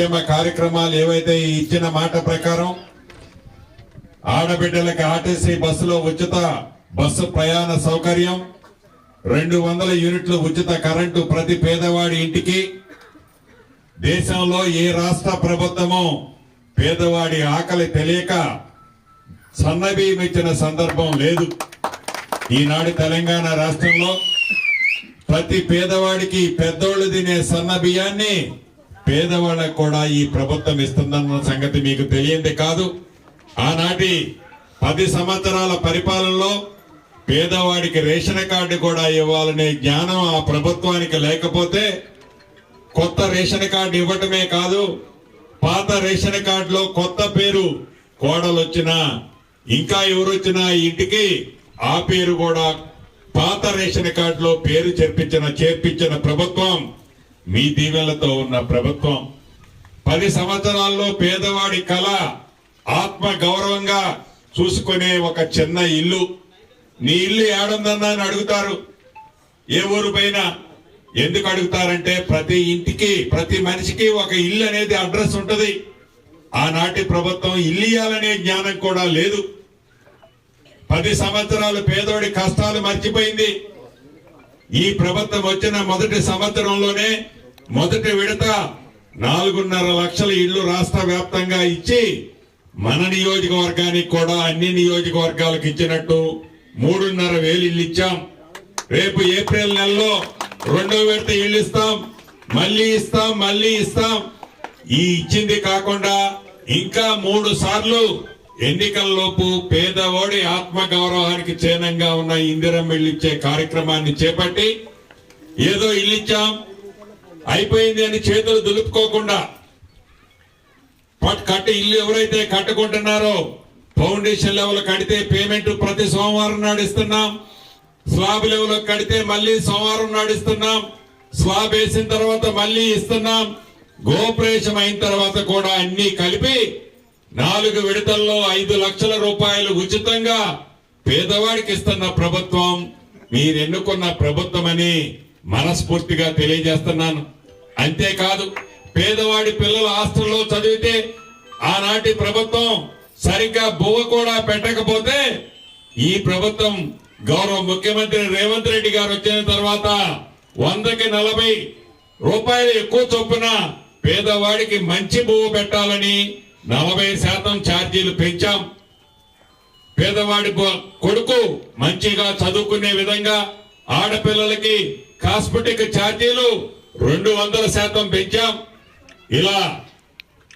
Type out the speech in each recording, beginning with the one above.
సంక్షేమ కార్యక్రమాలు ఏవైతే ఇచ్చిన మాట ప్రకారం ఆడబిడ్డలకి ఆర్టీసీ బస్సులో ఉచిత బస్సు ప్రయాణ సౌకర్యం, 200 యూనిట్లు ఉచిత కరెంటు ప్రతి పేదవాడి ఇంటికి. దేశంలో ఏ రాష్ట్ర ప్రభుత్వము పేదవాడి ఆకలి తెలియక సన్నబియ్యం ఇచ్చిన సందర్భం లేదు. ఈనాడు తెలంగాణ రాష్ట్రంలో ప్రతి పేదవాడికి పెద్దోళ్ళు తినే సన్న బియ్యాన్ని పేదవాళ్ళకు కూడా ఈ ప్రభుత్వం ఇస్తుందన్న సంగతి మీకు తెలియంది కాదు. ఆనాటి 10 సంవత్సరాల పరిపాలనలో పేదవాడికి రేషన్ కార్డు కూడా ఇవ్వాలనే జ్ఞానం ఆ ప్రభుత్వానికి లేకపోతే కొత్త రేషన్ కార్డు ఇవ్వటమే కాదు, పాత రేషన్ కార్డులో కొత్త పేరు కోడలు వచ్చినా ఇంకా ఎవరు వచ్చినా ఇంటికి ఆ పేరు కూడా పాత రేషన్ కార్డులో పేరు చేర్పించిన ప్రభుత్వం మీ దీవెనలతో ఉన్న ప్రభుత్వం. 10 సంవత్సరాల్లో పేదవాడి కళ ఆత్మ గౌరవంగా చూసుకునే ఒక చిన్న ఇల్లు. నీ ఇల్లు ఏడుందన్నా అని అడుగుతారు. ఏ ఊరు పైన ఎందుకు అడుగుతారంటే ప్రతి ఇంటికి ప్రతి మనిషికి ఒక ఇల్లు అనేది అడ్రస్ ఉంటది. ఆనాటి ప్రభుత్వం ఇల్లు ఇయ్యాలనే జ్ఞానం కూడా లేదు. 10 సంవత్సరాలు పేదోడి కష్టాలు మర్చిపోయింది. ఈ ప్రభుత్వం వచ్చిన మొదటి సంవత్సరంలోనే మొదటి విడత 4.5 లక్షల ఇళ్లు రాష్ట్ర వ్యాప్తంగా ఇచ్చి మన నియోజకవర్గానికి కూడా అన్ని నియోజకవర్గాలకు ఇచ్చినట్టు 3,500 ఇళ్లు ఇచ్చాం. రేపు ఏప్రిల్ నెలలో 2వ విడత ఇళ్లు ఇస్తాం, మళ్ళీ ఇస్తాం. ఈ ఇచ్చింది కాకుండా ఇంకా 3 సార్లు ఎన్నికల్లోపు పేదవాడి ఆత్మగౌరవానికి చిహ్నంగా ఉన్న ఇందిరమ్మ ఇల్లు ఇచ్చే కార్యక్రమాన్ని చేపట్టి ఏదో ఇల్లు ఇచ్చాం అయిపోయింది అని చేతులు దులుపుకోకుండా కట్టి ఇల్లు ఎవరైతే కట్టుకుంటున్నారో ఫౌండేషన్ లెవెల్ కడితే పేమెంట్ ప్రతి సోమవారం నాడు ఇస్తున్నాం, స్లాబ్ లెవెల్ కడితే మళ్ళీ సోమవారం నాడు ఇస్తున్నాం, స్లాబ్ వేసిన తర్వాత మళ్ళీ ఇస్తున్నాం, గోప్రవేశం అయిన తర్వాత కూడా అన్ని కలిపి 4 విడతల్లో 5 లక్షల రూపాయలు ఉచితంగా పేదవాడికి ఇస్తున్న ప్రభుత్వం మీరు ఎన్నుకున్న ప్రభుత్వం అని మనస్ఫూర్తిగా తెలియజేస్తున్నాను. అంతేకాదు పేదవాడి పిల్లలు హాస్టల్లో చదివితే ఆనాటి ప్రభుత్వం సరిగ్గా బువ్వ కూడా పెట్టకపోతే ఈ ప్రభుత్వం గౌరవ ముఖ్యమంత్రి రేవంత్ రెడ్డి గారు వచ్చిన తర్వాత 100కి 40 రూపాయలు ఎక్కువ చొప్పున పేదవాడికి మంచి బువ్వ పెట్టాలని 40% ఛార్జీలు పెంచాం. పేదవాడి కొడుకు మంచిగా చదువుకునే విధంగా ఆడపిల్లలకి కాస్మెటిక్ ఛార్జీలు 200% పెంచాం. ఇలా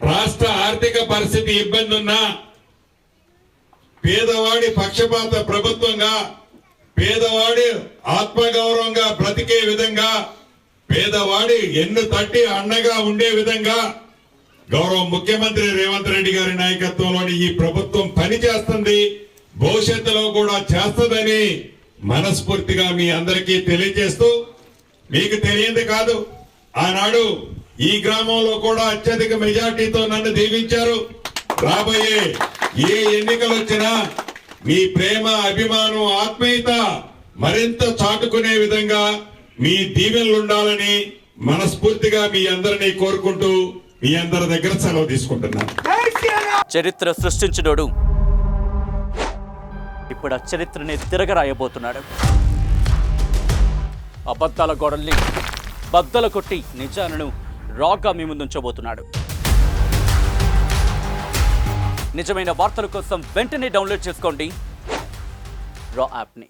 రాష్ట్ర ఆర్థిక పరిస్థితి ఇబ్బంది ఉన్నా పేదవాడి పక్షపాత ప్రభుత్వంగా పేదవాడి ఆత్మగౌరవంగా బ్రతికే విధంగా పేదవాడి ఎన్ను తట్టి అండగా ఉండే విధంగా గౌరవ ముఖ్యమంత్రి రేవంత్ రెడ్డి గారి నాయకత్వంలోని ఈ ప్రభుత్వం పనిచేస్తుంది, భవిష్యత్తులో కూడా చేస్తుందని మనస్ఫూర్తిగా మీ అందరికీ తెలియజేస్తూ, మీకు తెలియంది కాదు ఆనాడు ఈ గ్రామంలో కూడా అత్యధిక మెజార్టీతో నన్ను దీవించారు. రాబోయే ఏ ఎన్నికలు వచ్చినా మీ ప్రేమ అభిమానం ఆత్మీయత మరింత చాటుకునే విధంగా మీ దీవెనలు ఉండాలని మనస్ఫూర్తిగా మీ అందరినీ కోరుకుంటూ మీ అందరి దగ్గర సెలవు తీసుకుంటున్నాను. చరిత్ర సృష్టించినోడు ఇప్పుడు ఆ చరిత్రని తిరగరాయబోతున్నాడు. అబద్ధాల గోడల్ని బద్దలు కొట్టి నిజాలను రాగా మీ ముందుంచబోతున్నాడు. నిజమైన వార్తల కోసం వెంటనే డౌన్లోడ్ చేసుకోండి రా యాప్ని.